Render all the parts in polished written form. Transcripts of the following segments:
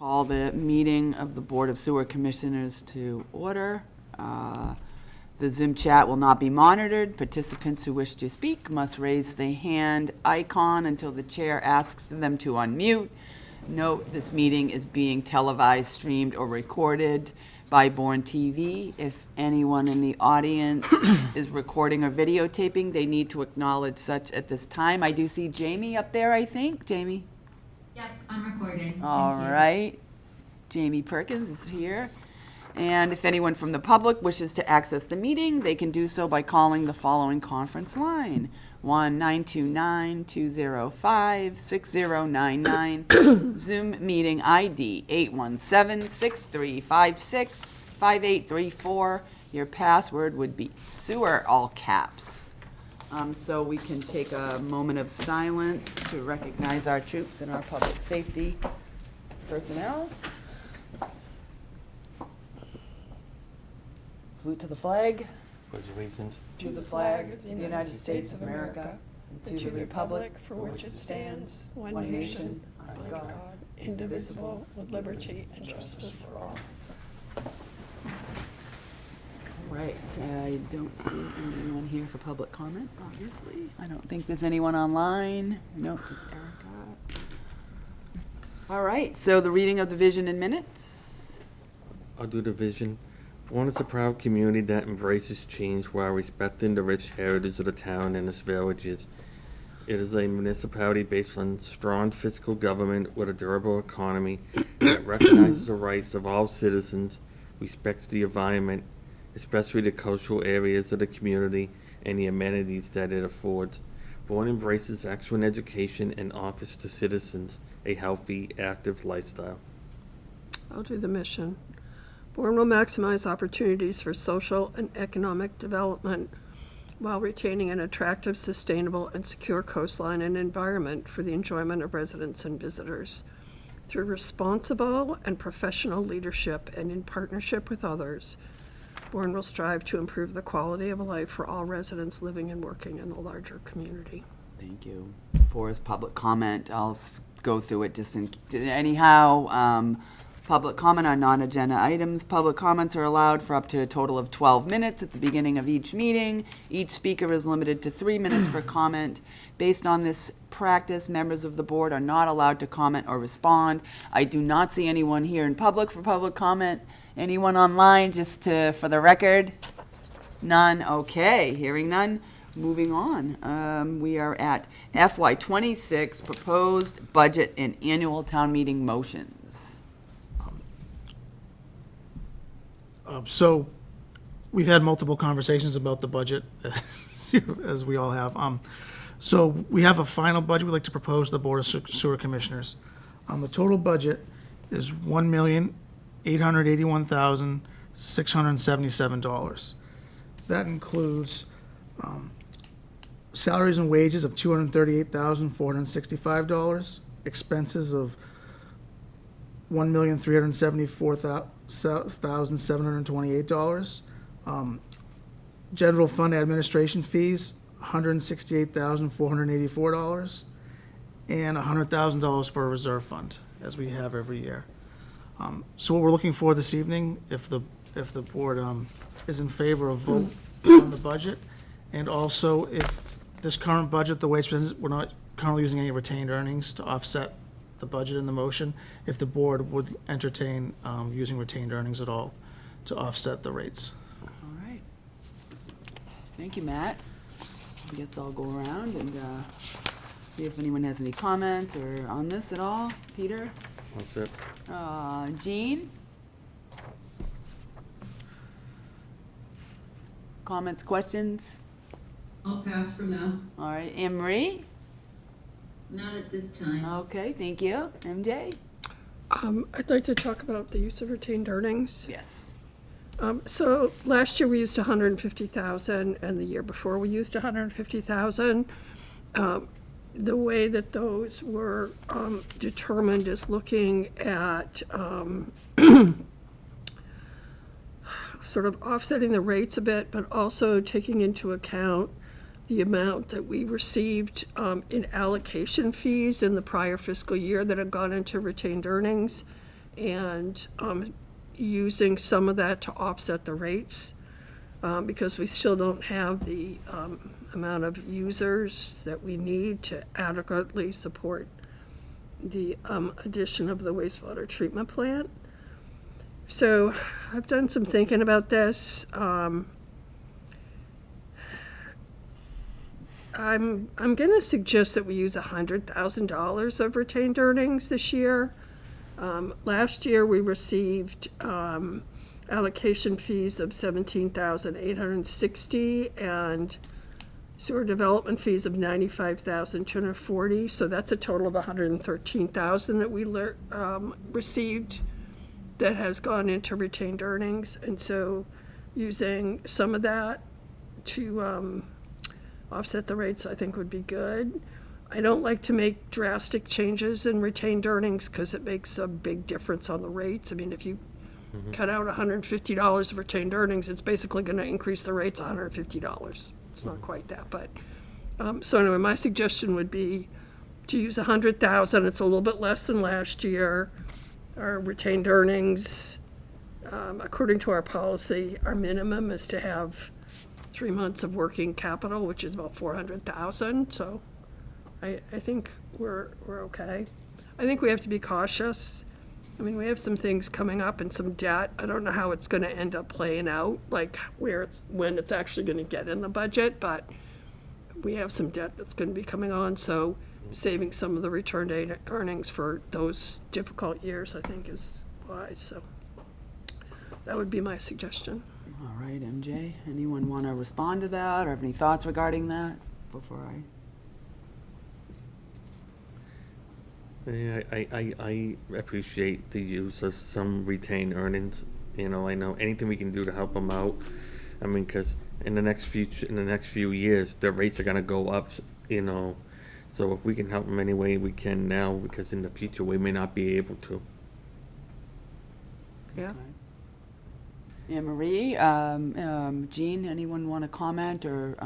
Call the meeting of the Board of Sewer Commissioners to order. The Zoom chat will not be monitored. Participants who wish to speak must raise the hand icon until the chair asks them to unmute. Note, this meeting is being televised, streamed, or recorded by Bourne TV. If anyone in the audience is recording or videotaping, they need to acknowledge such at this time. I do see Jamie up there, I think. Jamie? Yep, I'm recording. All right. Jamie Perkins is here. And if anyone from the public wishes to access the meeting, they can do so by calling the following conference line: 1-929-205-6099, Zoom meeting ID 817-6356-5834. Your password would be sewer, all caps. So we can take a moment of silence to recognize our troops and our public safety personnel. Salute to the flag. Pledge allegiance To the flag of the United States of America, and to the republic for which it stands, one nation, under God, indivisible, with liberty and justice for all. All right, I don't see anyone here for public comment, obviously. I don't think there's anyone online. No, just Erica. All right, so the reading of the vision in minutes. I'll do the vision. Bourne is a proud community that embraces change while respecting the rich heritage of the town and its villages. It is a municipality based on strong fiscal government with a durable economy that recognizes the rights of all citizens, respects the environment, especially the cultural areas of the community and the amenities that it affords. Bourne embraces excellent education and offers to citizens a healthy, active lifestyle. I'll do the mission. Bourne will maximize opportunities for social and economic development while retaining an attractive, sustainable, and secure coastline and environment for the enjoyment of residents and visitors. Through responsible and professional leadership and in partnership with others, Bourne will strive to improve the quality of life for all residents living and working in the larger community. Thank you. For his public comment, I'll go through it just anyhow. Public comment on non-agenda items. Public comments are allowed for up to a total of 12 minutes at the beginning of each meeting. Each speaker is limited to 3 minutes for comment. Based on this practice, members of the board are not allowed to comment or respond. I do not see anyone here in public for public comment. Anyone online, just for the record? None? Okay, hearing none. Moving on. We are at FY26, proposed budget and annual town meeting motions. So we've had multiple conversations about the budget, as we all have. So we have a final budget we'd like to propose to the Board of Sewer Commissioners. The total budget is $1,881,677. That includes salaries and wages of $238,465, expenses of $1,374,728, general fund administration fees, $168,484, and $100,000 for a reserve fund, as we have every year. So what we're looking for this evening, if the board is in favor of vote on the budget, and also if this current budget, the way it's presented, we're not currently using any retained earnings to offset the budget in the motion, if the board would entertain using retained earnings at all to offset the rates. All right. Thank you, Matt. I guess I'll go around and see if anyone has any comments or on this at all. Peter? That's it. Jean? Comments, questions? I'll pass for now. All right, Anne Marie? Not at this time. Okay, thank you. MJ? I'd like to talk about the use of retained earnings. Yes. So last year we used $150,000, and the year before we used $150,000. The way that those were determined is looking at sort of offsetting the rates a bit, but also taking into account the amount that we received in allocation fees in the prior fiscal year that had gone into retained earnings, and using some of that to offset the rates, because we still don't have the amount of users that we need to adequately support the addition of the wastewater treatment plant. So I've done some thinking about this. I'm going to suggest that we use $100,000 of retained earnings this year. Last year, we received allocation fees of $17,860 and sewer development fees of $95,240. So that's a total of $113,000 that we received that has gone into retained earnings. And so using some of that to offset the rates, I think would be good. I don't like to make drastic changes in retained earnings because it makes a big difference on the rates. I mean, if you cut out $150 of retained earnings, it's basically going to increase the rates $150. It's not quite that, but so anyway, my suggestion would be to use $100,000. It's a little bit less than last year. Our retained earnings, according to our policy, our minimum is to have 3 months of working capital, which is about $400,000. So I think we're okay. I think we have to be cautious. I mean, we have some things coming up and some debt. I don't know how it's going to end up playing out, like when it's actually going to get in the budget, but we have some debt that's going to be coming on. So saving some of the returned earnings for those difficult years, I think, is wise. So that would be my suggestion. All right, MJ, anyone want to respond to that or have any thoughts regarding that before Yeah, I appreciate the use of some retained earnings. You know, I know anything we can do to help them out. I mean, because in the next few years, the rates are gonna go up. You know, so if we can help them any way we can now, because in the future we may not be able to. Yeah. Anne Marie, Jean, anyone want to comment or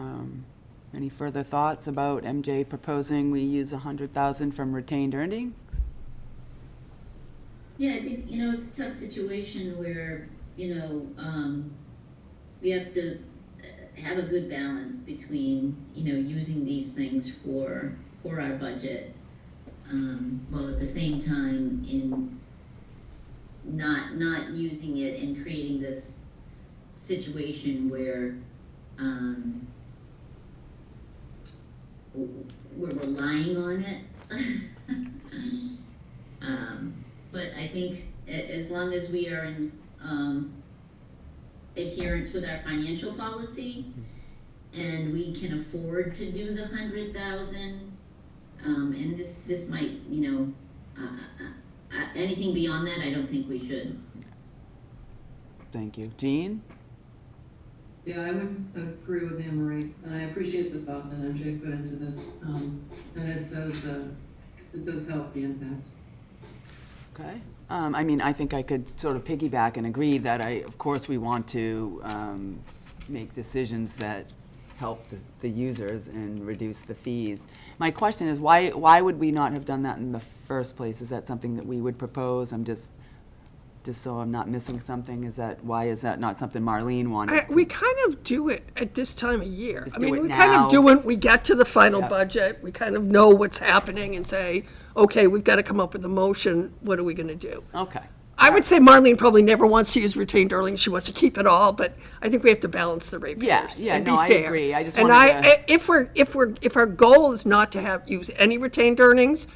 any further thoughts about MJ proposing we use $100,000 from retained earnings? Yeah, I think, it's a tough situation where, we have to have a good balance between, using these things for our budget, while at the same time in not using it and creating this situation where, we're relying on it. But I think as long as we are in adherence with our financial policy and we can afford to do the 100,000, and this might, anything beyond that, I don't think we should. Thank you. Jean? Yeah, I would agree with Anne Marie, and I appreciate the thought that MJ put into this, and it does help the impact. Okay. I mean, I think I could sort of piggyback and agree that of course, we want to make decisions that help the users and reduce the fees. My question is, why would we not have done that in the first place? Is that something that we would propose? I'm just so I'm not missing something. Why is that not something Marlene wanted? We kind of do it at this time of year. Just I do mean, it we kind now. of do it, we get to the final Yeah. budget, we kind of know what's happening and say, okay, we've got to come up with a motion, what are we going to do? Okay. I would say Marlene probably never wants to use retained earnings, she wants to keep it all, but I think we have to balance the ratepayers. Yeah, and be no, I fair. agree. I just And wanted if our goal is not to use any retained earnings,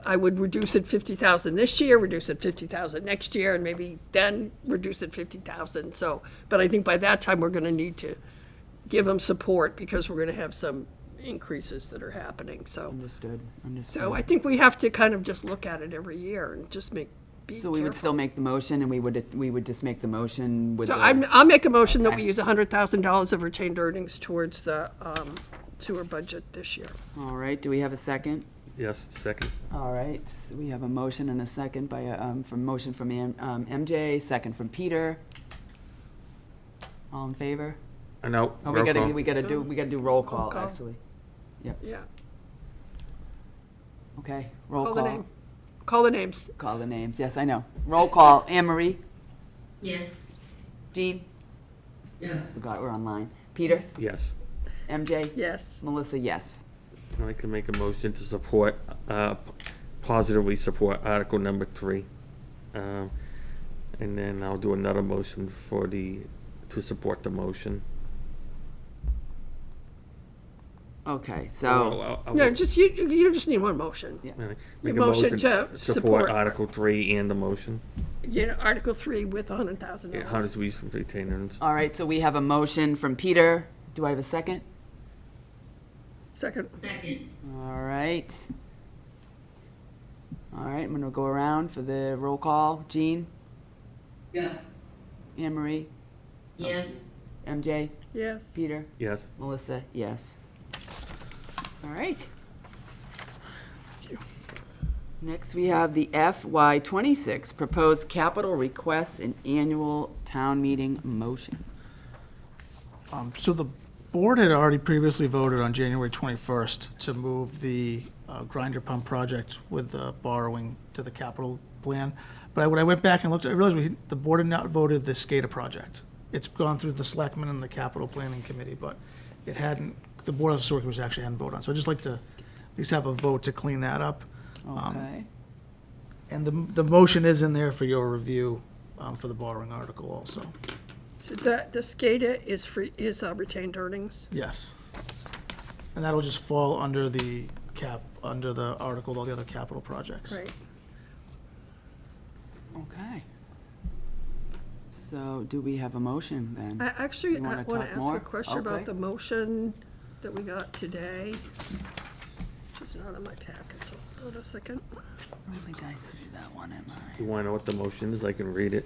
I would reduce it 50,000 this year, reduce it 50,000 next year, and maybe then reduce it 50,000. So, but I think by that time, we're going to need to give them support because we're going to have some increases that are happening, so. Understood. So I think we have to kind of just look at it every year and just be So we would careful. still make the motion, and we would just make the motion with So the. I'll make a motion that we Okay. use $100,000 of retained earnings towards the sewer budget this year. All right, do we have a second? Yes, second. All right, so we have a motion and a second motion from MJ, second from Peter. All in favor? No. Oh, roll call. we gotta do roll call, call. actually. Yeah. Okay, roll Call the call. name. call the names. Call the names. Yes, I know. Roll call. Anne Marie? Yes. Jean? Yes. Forgot we're online. Peter? Yes. MJ? Yes. Melissa, yes. I can make a motion to support, positively support Article number 3. And then I'll do another motion to support the motion. Okay, so, No, just, you just need one motion. Yeah. Make a motion motion to to support. support Article 3 and the motion. You know, Article 3 with $100,000. Yeah, how does we use retain earnings? all right, so we have a motion from Peter. Do I have a second? Second. Second. All right. All right, I'm gonna go around for the roll call. Jean? Yes. Anne Marie? Yes. MJ? Yes. Peter? Yes. Melissa? Yes. All right. Next, we have the FY '26 proposed capital requests and annual town meeting motions. So the board had already previously voted on January 21st to move the grinder pump project with the borrowing to the capital plan. But when I went back and looked, I realized the board had not voted the SCADA project. It's gone through the selectmen and the capital planning committee, but it hadn't, the board of sewer commissioners actually hadn't voted on. So I'd just like to at least have a vote to clean that up. Okay. And the motion is in there for your review for the borrowing article also. So the SCADA is free, is retained earnings? Yes. And that'll just fall under the under the article, all the other capital projects. Right. Okay. So do we have a motion then? Actually, You I wanna want to talk ask more? a question Okay. about the motion that we got today, which is not in my packet, so hold a second. I don't think I see that one, am I? You want to know what the motion is? I can read it.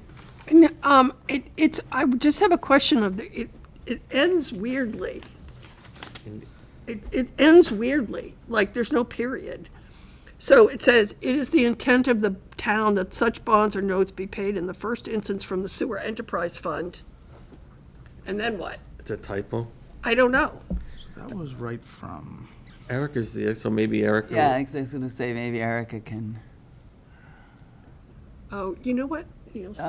It's, I would just have a question of it ends weirdly. And It ends weirdly, like there's no period. So it says, "It is the intent of the town that such bonds or notes be paid in the first instance from the sewer enterprise fund." And then what? It's a typo. I don't know. That was right from, Erica's there, so maybe Erica. Yeah, I was gonna say maybe Erica can, Oh, you know what? is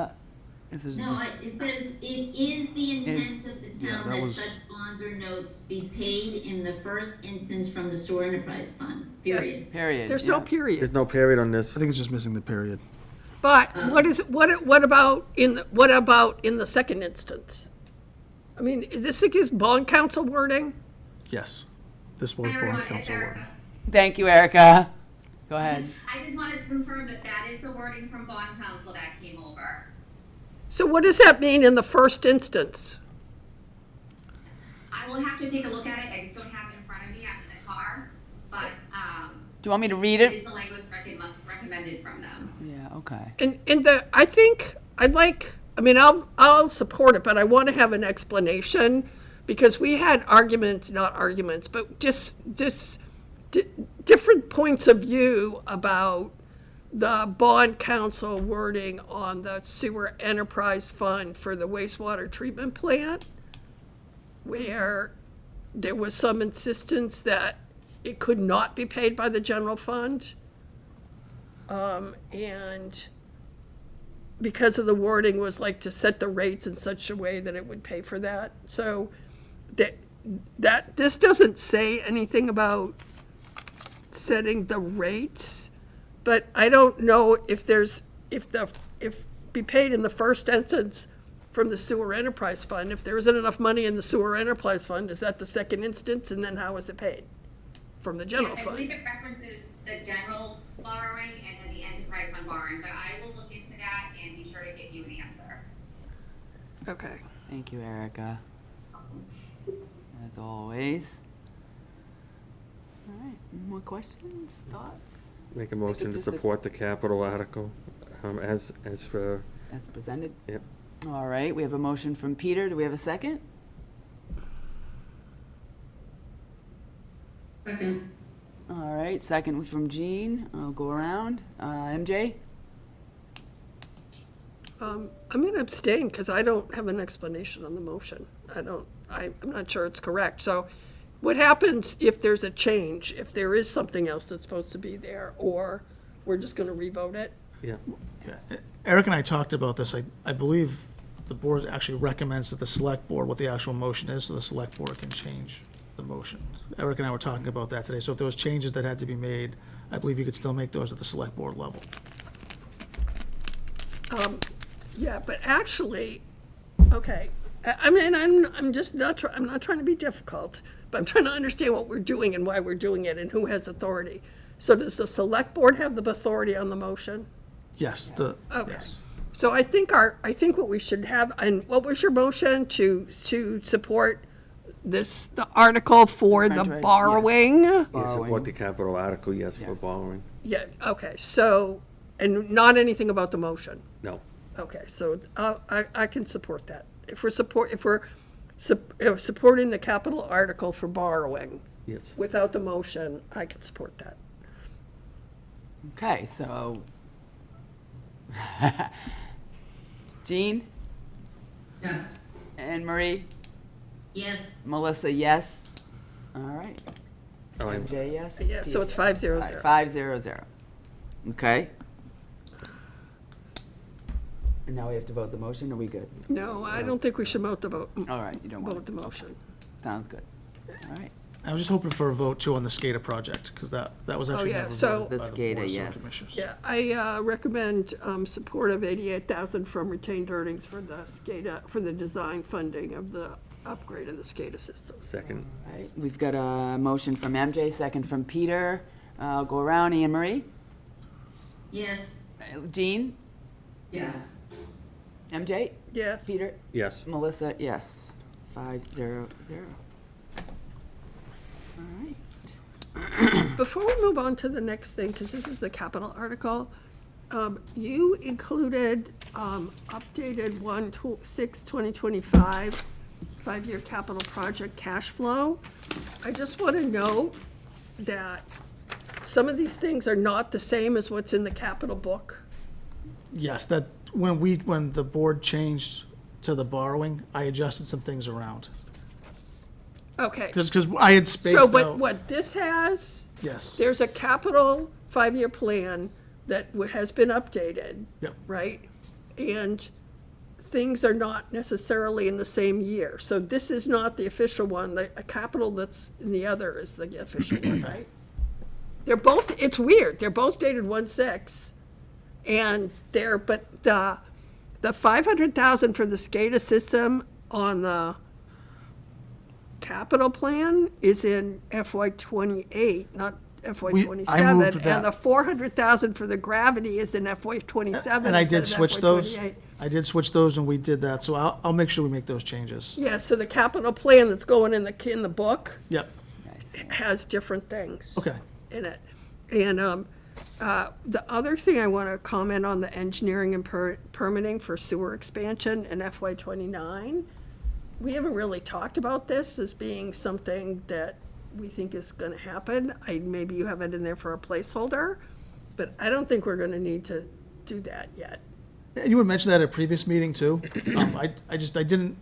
it? No, it says, it is the intent Is- of the yeah, town that that was- such bonds or notes be paid in the first instance from the sewer enterprise fund, period. Period. There's no yeah. period. There's no period on this. I think it's just missing the period. But what about in the second instance? I mean, is this against bond council wording? Yes. This was Hi, bond everyone, it's council wording. Erica. Thank you, Erica. Go ahead. I just wanted to confirm that that is the wording from bond council that came over. So what does that mean in the first instance? I will have to take a look at it, I just don't have it in front of me, I'm in the car, but, Do you want me to read it it? is the language recommended from them. Yeah, okay. And I think I'll support it, but I want to have an explanation because we had not arguments, but just different points of view about the bond council wording on the sewer enterprise fund for the wastewater treatment plant, where there was some insistence that it could not be paid by the general fund. And because of the wording was like to set the rates in such a way that it would pay for that. So that this doesn't say anything about setting the rates, but I don't know if be paid in the first instance from the sewer enterprise fund. If there isn't enough money in the sewer enterprise fund, is that the second instance? And then how is it paid? From the general Yes, I fund? believe it references the general borrowing and then the enterprise fund borrowing, but I will look into that and be sure to give you an answer. Okay. Thank you, Erica. As always. All right, more questions, thoughts, Make a motion to just a- support the capital article as for, as presented? yep. All right, we have a motion from Peter. Do we have a second? Second. All right, second was from Jean. I'll go around. MJ? I'm going to abstain because I don't have an explanation on the motion. I'm not sure it's correct. So what happens if there's a change, if there is something else that's supposed to be there, or we're just gonna revote it? Yeah. Yeah. Eric and I talked about this. I believe the board actually recommends that the select board, what the actual motion is, so the select board can change the motion. Eric and I were talking about that today. So if there was changes that had to be made, I believe you could still make those at the select board level. Yeah, but actually, okay, I mean, I'm just not, I'm not trying to be difficult, but I'm trying to understand what we're doing and why we're doing it and who has authority. So does the select board have the authority on the motion? Yes, Okay. yes. So I think what we should have, and what was your motion to support this, the article for the Right, yeah. borrowing? Yeah, Borrowing. support the capital article, yes, for Yes. borrowing. Yeah, okay, so, and not anything about the motion? No. Okay, so I can support that. If we're supporting the capital article for borrowing Yes. without the motion, I can support that. Okay, so. Jean? Yes. Anne Marie? Yes, Melissa, yes? All right. Oh, I- MJ, yes? Yeah, so it's 500. 500. Okay. And now we have to vote the motion, are we good? No, I don't think we should vote the All right, you don't want vote the motion. Sounds good. All right. I was just hoping for a vote too on the SCADA project, because that was actually yeah, never so- voted by The the Board SCADA, of Sewer yes. Commissioners. Yeah, I recommend support of 88,000 from retained earnings for the SCADA, for the design funding of the upgrade of the SCADA system. Second. All right, we've got a motion from MJ, second from Peter. I'll go around. Anne Marie? yes, Jean? Yes. MJ? Yes. Peter? Yes. Melissa, yes. 500. All right. Before we move on to the next thing, because this is the capital article, you included updated 1/6/2025 5-year capital project cash flow. I just want to note that some of these things are not the same as what's in the capital book. Yes, that, when the board changed to the borrowing, I adjusted some things around. Okay. Because I had spaced So, out. but what this has, Yes, there's a capital 5-year plan that has been updated. Yep. Right? And things are not necessarily in the same year. So this is not the official one. The capital that's in the other is the official one, right? They're both, it's weird. They're both dated 1/6. And but the 500,000 for the SCADA system on the capital plan is in FY '28, not FY I '27. moved that. And the 400,000 for the gravity is in FY '27. and I did instead of switch FY those. 28. I did switch those when we did that, so I'll make sure we make those changes. Yeah, so the capital plan that's going in the book Yep, has different things. okay. In it. And the other thing I want to comment on, the engineering and permitting for sewer expansion in FY '29. We haven't really talked about this as being something that we think is going to happen. Maybe you have it in there for a placeholder, but I don't think we're going to need to do that yet. And you had mentioned that at a previous meeting too. I didn't,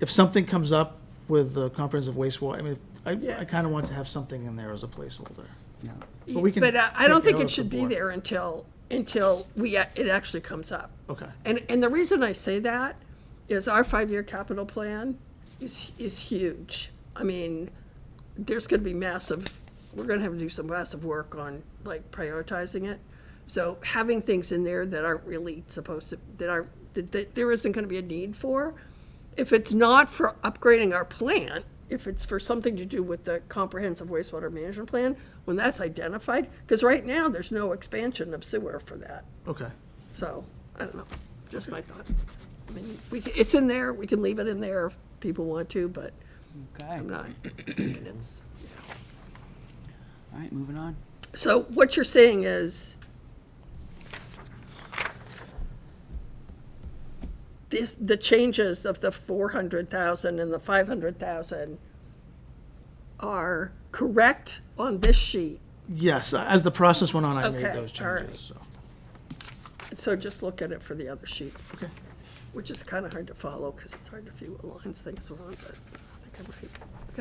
if something comes up with the comprehensive wastewater, I mean, Yeah. I kind of want to have something in there as a placeholder. No. But we can But I don't take think it out it of should the be board. there until it actually comes up. Okay, And the reason I say that is our 5-year capital plan is huge. I mean, there's gonna be we're gonna have to do some massive work on like prioritizing it. So having things in there that aren't really supposed to, that there isn't gonna be a need for, if it's not for upgrading our plant, if it's for something to do with the comprehensive wastewater management plan, when that's identified, because right now, there's no expansion of sewer for that. okay. So, I don't know, just my thought. I mean, it's in there, we can leave it in there if people want to, but Okay. I'm not thinking it's. All right, moving on. So what you're saying is, the changes of the 400,000 and the 500,000 are correct on this sheet. Yes, as the process went on, I made Okay, those all right. changes, so. So just look at it for the other sheet, Okay. which is kind of hard to follow because it's hard to see what lines things are on, but I think I'm right.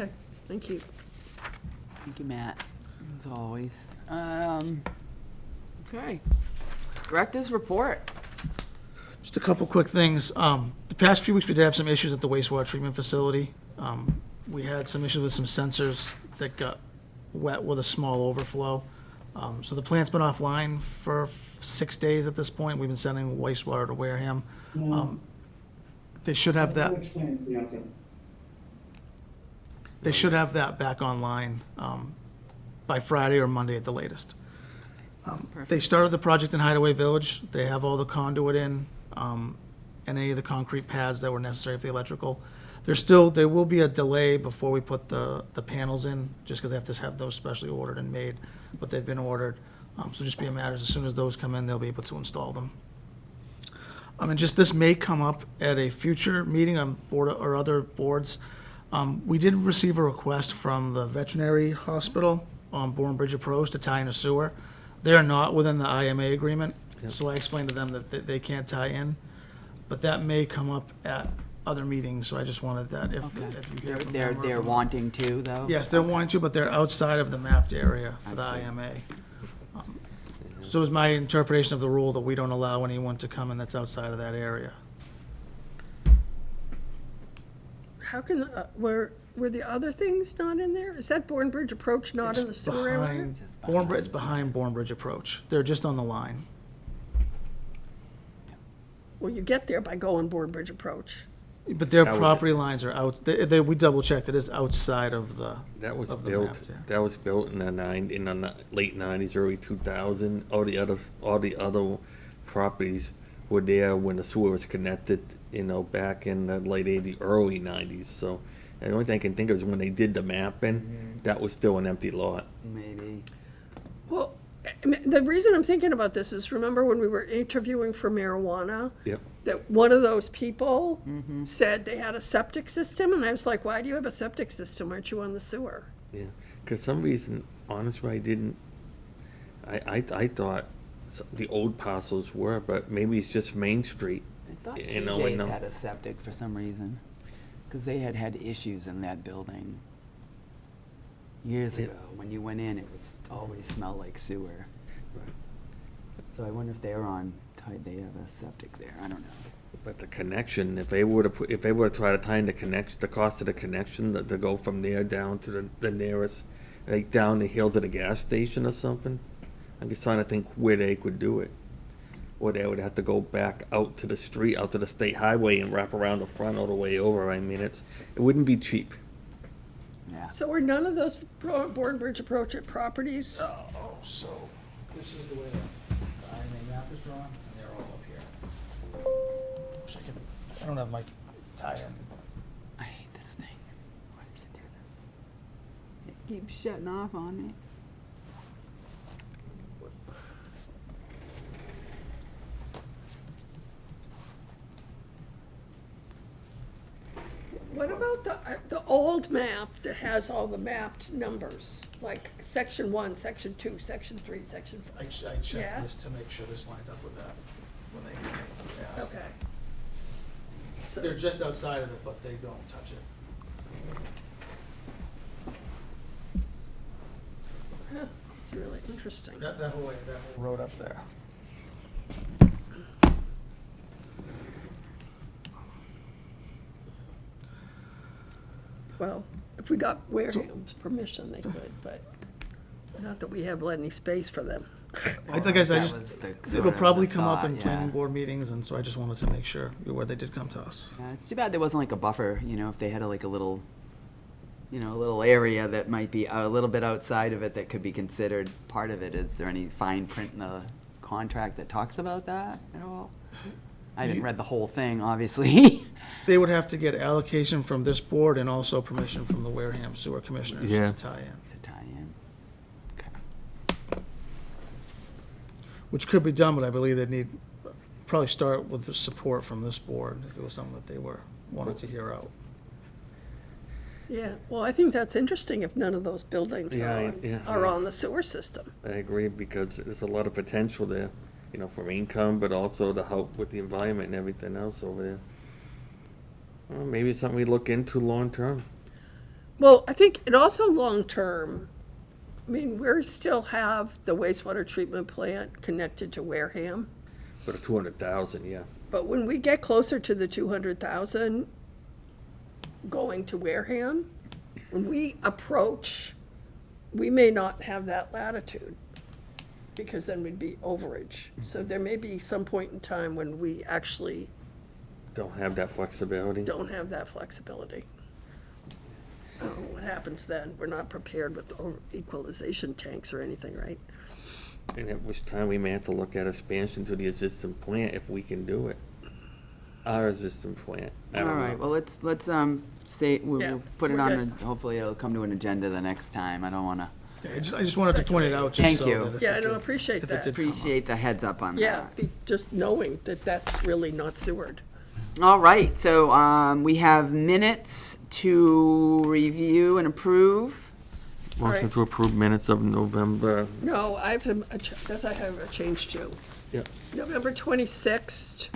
Okay, thank you. Thank you, Matt, as always. Okay. Director's report. Just a couple quick things. The past few weeks, we did have some issues at the wastewater treatment facility. We had some issues with some sensors that got wet with a small overflow. So the plant's been offline for 6 days at this point. We've been sending wastewater to Wareham. They should have that. They should have that back online by Friday or Monday at the latest. They started the project in Hideaway Village. They have all the conduit in, and any of the concrete pads that were necessary for the electrical. There will be a delay before we put the panels in, just because they have to have those specially ordered and made, but they've been ordered. So just be a matter, as soon as those come in, they'll be able to install them. And just this may come up at a future meeting on board or other boards. We did receive a request from the veterinary hospital on Bourne Bridge Approach to tie in a sewer. They're not within the IMA agreement, so I explained to them that they can't tie in. But that may come up at other meetings, so I just wanted that if you hear from them. They're wanting to, though? Yes, they're wanting to, but they're outside of the mapped area for the IMA. So is my interpretation of the rule that we don't allow anyone to come in that's outside of that area. How can, were the other things not in there? Is that Bourne Bridge Approach not in the sewer area? It's behind Bourne Bridge Approach. They're just on the line. Well, you get there by going Bourne Bridge Approach. But their That would- property lines are out, we double checked, it is outside of the, That was of the built, mapped area. that was built in the late nineties, early 2000. All the other properties were there when the sewer was connected, back in the late 80s, early 90s. So the only thing I can think of is when they did the mapping, that was still an empty lot. Maybe. Well, I mean, the reason I'm thinking about this is, remember when we were interviewing for marijuana? Yep. That one of those people said they had a septic system, and I was like, why do you have a septic system? Aren't you on the sewer? Yeah. Because some reason, honestly, I thought the old parcels were, but maybe it's just Main Street. I thought You know, TJ's and, had a septic for some reason, because they had issues in that building years Yeah. ago. When you went in, it was always smelled like sewer. Right. So I wonder if they're they have a septic there, I don't know. But the connection, if they were to try to tie in the connection, the cost of the connection, to go from there down to the nearest, like down the hill to the gas station or something, I'm just trying to think where they could do it. Or they would have to go back out to the street, out to the state highway and wrap around the front all the way over. I mean, it wouldn't be cheap. Yeah. So were none of those Bourne Bridge Approach properties? So, this is the way the IMA map is drawn, and they're all up here. Wish I don't have my tie in. I hate this thing. Why does it do this? It keeps shutting off on me. What about the old map that has all the mapped numbers, like section 1, section 2, section 3, section 4? I Yeah. checked this to make sure this lined up with that when they asked. Okay. So, They're just outside of it, but they don't touch it. huh, it's really interesting. That whole road up there. Well, if we got Wareham's permission, they could, but not that we have any space for them. Like I said, That was the sort it'll of probably the come up thought, in yeah. planning board meetings, and so I just wanted to make sure where they did come to us. Yeah, it's too bad there wasn't like a buffer, if they had a little, a little area that might be a little bit outside of it that could be considered part of it. Is there any fine print in the contract that talks about that at all? I haven't read the whole thing, obviously. They would have to get allocation from this board and also permission from the Wareham Sewer Commissioners Yeah. to tie in, To tie in. Okay. which could be done, but I believe they'd need, probably start with the support from this board if it was something that they wanted to hear out. Yeah, well, I think that's interesting if none of those buildings Yeah, are on the sewer system. I agree, because there's a lot of potential there, for income, but also to help with the environment and everything else over there. Well, maybe it's something we look into long-term. Well, I think it also long-term, I mean, we still have the wastewater treatment plant connected to Wareham, For the 200,000, yeah. but when we get closer to the 200,000 going to Wareham, when we approach, we may not have that latitude, because then we'd be overage. So there may be some point in time when we actually Don't have that flexibility. don't have that flexibility. I don't know what happens then. We're not prepared with equalization tanks or anything, right? And at which time we may have to look at expansion to the existing plant if we can do it. Our existing plant. I All don't right, know. well, let's say, we'll Yeah, put it we're on, good. hopefully it'll come to an agenda the next time. I don't want to, Yeah, I just wanted to point it out, just Thank so you. that if Yeah, I it don't did- appreciate if it that. did come up. appreciate the heads up on that. Yeah, just knowing that that's really not sewered. All right, so we have minutes to review and approve. Motion Alright. to approve minutes of November. No, I have I have a change too. Yep. November 26th,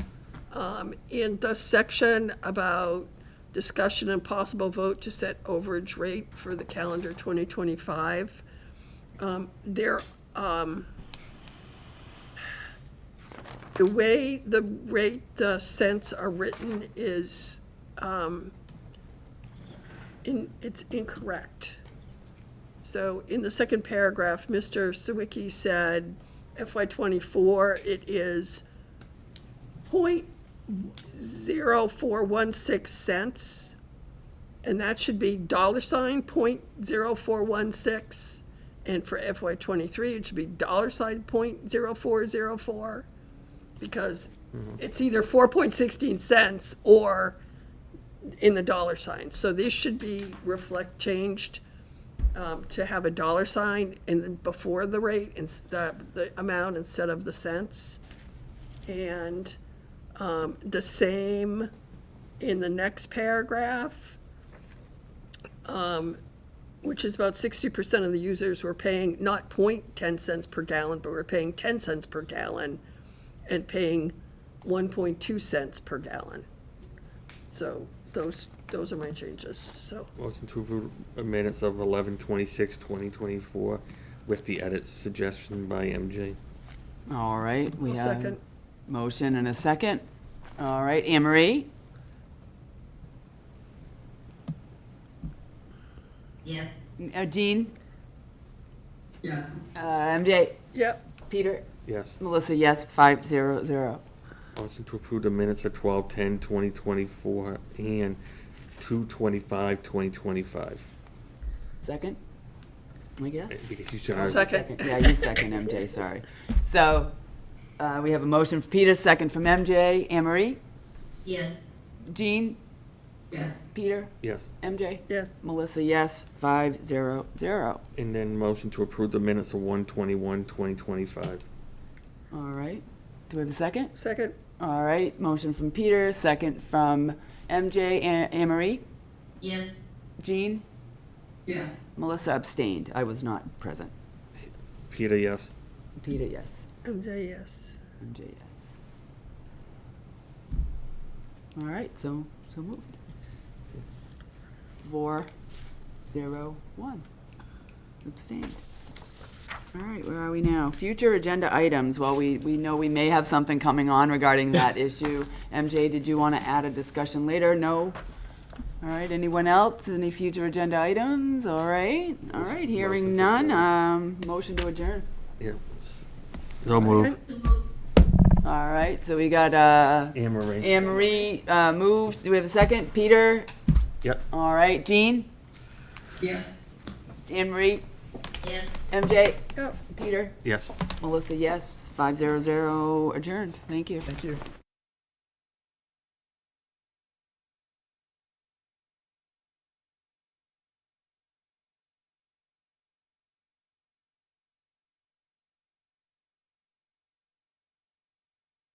in the section about discussion and possible vote to set overage rate for the calendar 2025, the way the cents are written is, it's incorrect. So in the second paragraph, Mr. Sawicki said FY '24, it is 0.0416 cents, and that should be $.0416. And for FY '23, it should be $.0404, because it's either 4.16 cents or in the dollar sign. So this should be changed to have a dollar sign and then before the rate, the amount instead of the cents. And the same in the next paragraph, which is about 60% of the users were paying not 0.10 cents per gallon, but we're paying 10 cents per gallon and paying 1.2 cents per gallon. So those are my changes, so. Motion to approve minutes of 11/26/2024 with the edits suggestion by MJ. All right, we I'll have second. motion and a second. All right, Anne Marie, Yes. Jean, Yes. MJ, Yep, Peter, Yes. Melissa, yes, 500. Motion to approve the minutes of 12/10/2024 and 2/25/2025. Second, I guess? Because you should. Second. Yeah, you second, MJ, sorry. So, we have a motion from Peter, second from MJ. Anne Marie, Yes. Jean, Yes. Peter, Yes. MJ? yes, Melissa, yes, 500. And then motion to approve the minutes of 1/21/2025. All right, do we have a second? second, All right, motion from Peter, second from MJ. Anne Marie, Yes. Jean, Yes. Melissa abstained. I was not present. Peter, yes. Peter, yes. MJ, yes. MJ, yes. All right, so moved. 401. Abstained. All right, where are we now? Future agenda items. Well, we know we may have something coming on regarding that issue. MJ, did you want to add a discussion later? No? All right, anyone else? Any future agenda items? All right, hearing Motion to none. Motion to adjourn. Yeah. So move. So moved. All right, so we got Anne Marie. Anne Marie moves. Do we have a second? Peter? Yep. All right, Jean? Yes. Anne Marie? Yes. MJ? Yep. Peter? Yes. Melissa, yes. 500 adjourned. Thank you. Thank you.